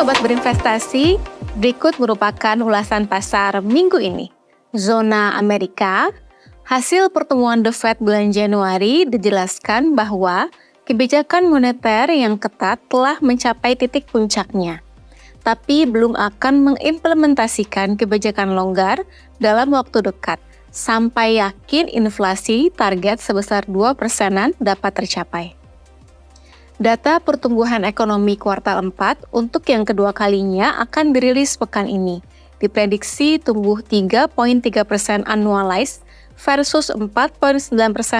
Sobat Berinvestasi, berikut merupakan ulasan pasar minggu ini. Zona Amerika, hasil pertemuan The Fed bulan Januari dijelaskan bahwa kebijakan moneter yang ketat telah mencapai titik puncaknya, tapi belum akan mengimplementasikan kebijakan longgar dalam waktu dekat, sampai yakin inflasi target sebesar 2%-an dapat tercapai. Data pertumbuhan ekonomi kuartal 4 untuk yang kedua kalinya akan dirilis pekan ini. Diprediksi tumbuh 3,3% annualized versus 4,9%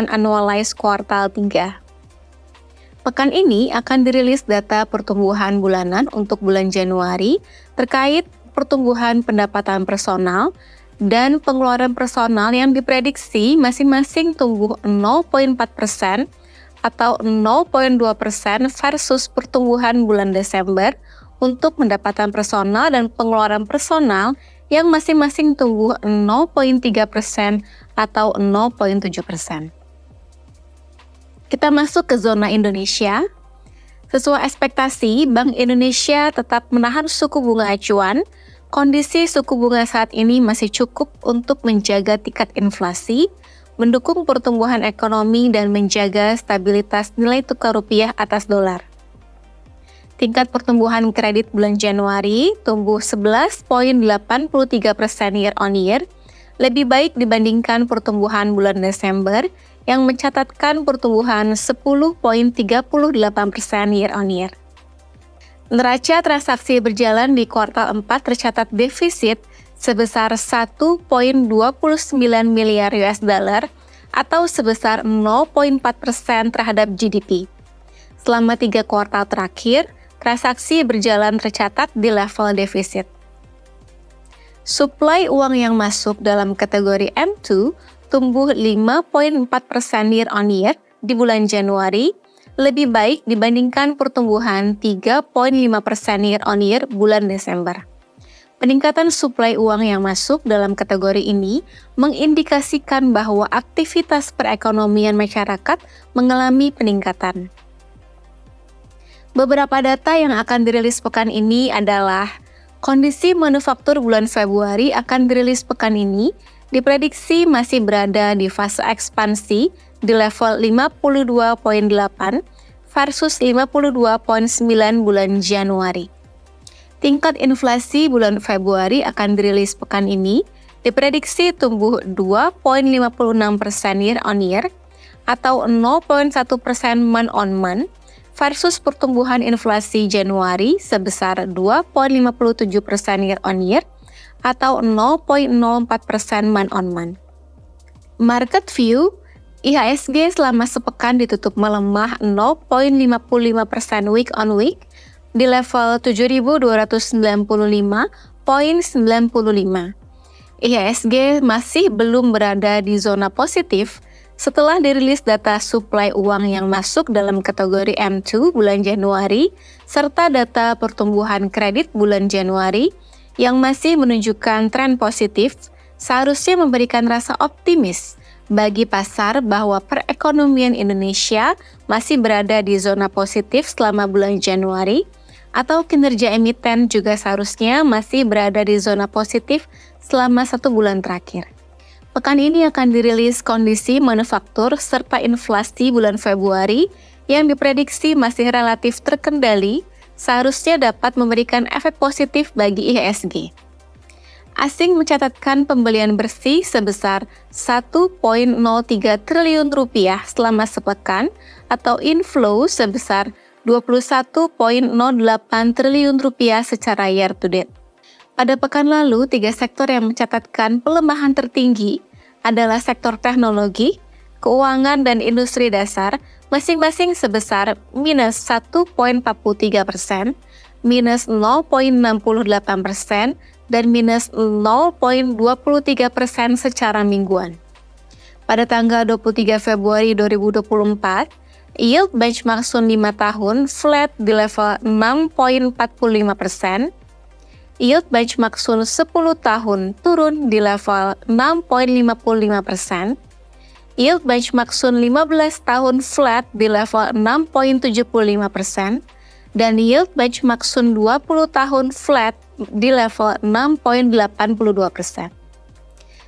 annualized kuartal 3. Pekan ini akan dirilis data pertumbuhan bulanan untuk bulan Januari terkait pertumbuhan pendapatan personal dan pengeluaran personal yang diprediksi masing-masing tumbuh 0,4% atau 0,2% versus pertumbuhan bulan Desember untuk pendapatan personal dan pengeluaran personal yang masing-masing tumbuh 0,3% atau 0,7%. Kita masuk ke zona Indonesia. Sesuai ekspektasi, Bank Indonesia tetap menahan suku bunga acuan. Kondisi suku bunga saat ini masih cukup untuk menjaga tingkat inflasi, mendukung pertumbuhan ekonomi dan menjaga stabilitas nilai tukar rupiah atas dolar. Tingkat pertumbuhan kredit bulan Januari tumbuh 11,83% year on year, lebih baik dibandingkan pertumbuhan bulan Desember yang mencatatkan pertumbuhan 10,38% year on year. Neraca transaksi berjalan di kuartal 4 tercatat defisit sebesar 1,29 miliar US dollar atau sebesar 0,4% terhadap GDP. Selama 3 kuartal terakhir, transaksi berjalan tercatat di level defisit. Suplai uang yang masuk dalam kategori M2 tumbuh 5,4% year on year di bulan Januari, lebih baik dibandingkan pertumbuhan 3,5% year on year bulan Desember. Peningkatan suplai uang yang masuk dalam kategori ini mengindikasikan bahwa aktivitas perekonomian masyarakat mengalami peningkatan. Beberapa data yang akan dirilis pekan ini adalah kondisi manufaktur bulan Februari akan dirilis pekan ini, diprediksi masih berada di fase ekspansi di level 52,8 versus 52,9 bulan Januari. Tingkat inflasi bulan Februari akan dirilis pekan ini, diprediksi tumbuh 2,56% year on year atau 0,1% month on month versus pertumbuhan inflasi Januari sebesar 2,57% year on year atau 0,04% month on month. Market view, IHSG selama sepekan ditutup melemah 0,55% week on week di level 7.295,95. IHSG masih belum berada di zona positif setelah dirilis data suplai uang yang masuk dalam kategori M2 bulan Januari serta data pertumbuhan kredit bulan Januari yang masih menunjukkan tren positif, seharusnya memberikan rasa optimis bagi pasar bahwa perekonomian Indonesia masih berada di zona positif selama bulan Januari, atau kinerja emiten juga seharusnya masih berada di zona positif selama 1 bulan terakhir. Pekan ini akan dirilis kondisi manufaktur serta inflasi bulan Februari yang diprediksi masih relatif terkendali, seharusnya dapat memberikan efek positif bagi IHSG. Asing mencatatkan pembelian bersih sebesar 1,03 triliun rupiah selama sepekan atau inflow sebesar 21,08 triliun rupiah secara year to date. Pada pekan lalu, 3 sektor yang mencatatkan pelemahan tertinggi adalah sektor teknologi, keuangan, dan industri dasar, masing-masing sebesar minus 1,43%, minus 0,68%, dan minus 0,23% secara mingguan. Pada tanggal 23 Februari 2024, yield benchmark Sun 5 tahun flat di level 6,45%, yield benchmark Sun 10 tahun turun di level 6,55%, yield benchmark Sun 15 tahun flat di level 6,75%, dan yield benchmark Sun 20 tahun flat di level 6,82%.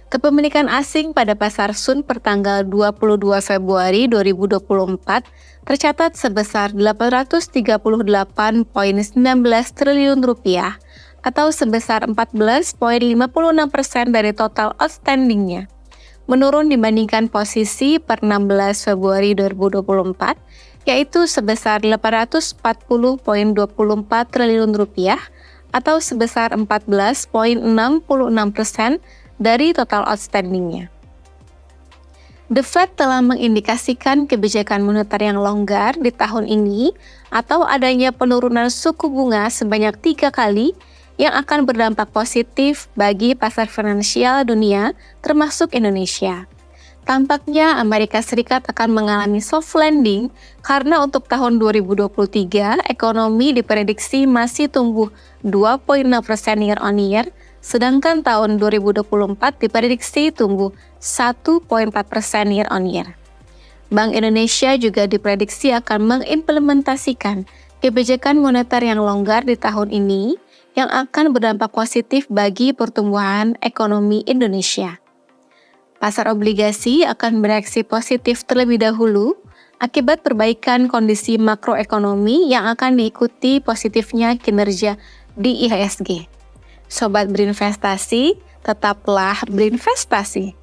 Kepemilikan asing pada pasar Sun pertanggal 22 Februari 2024 tercatat sebesar 838,19 triliun rupiah atau sebesar 14,56% dari total outstandingnya, menurun dibandingkan posisi per 16 Februari 2024 yaitu sebesar 840,24 triliun rupiah atau sebesar 14,66% dari total outstandingnya. The Fed telah mengindikasikan kebijakan moneter yang longgar di tahun ini atau adanya penurunan suku bunga sebanyak 3 kali yang akan berdampak positif bagi pasar finansial dunia termasuk Indonesia. Tampaknya Amerika Serikat akan mengalami soft landing karena untuk tahun 2023 ekonomi diprediksi masih tumbuh 2,6% year on year, sedangkan tahun 2024 diprediksi tumbuh 1,4% year on year. Bank Indonesia juga diprediksi akan mengimplementasikan kebijakan moneter yang longgar di tahun ini yang akan berdampak positif bagi pertumbuhan ekonomi Indonesia. Pasar obligasi akan bereaksi positif terlebih dahulu akibat perbaikan kondisi makroekonomi yang akan diikuti positifnya kinerja di IHSG. Sobat berinvestasi, tetaplah berinvestasi.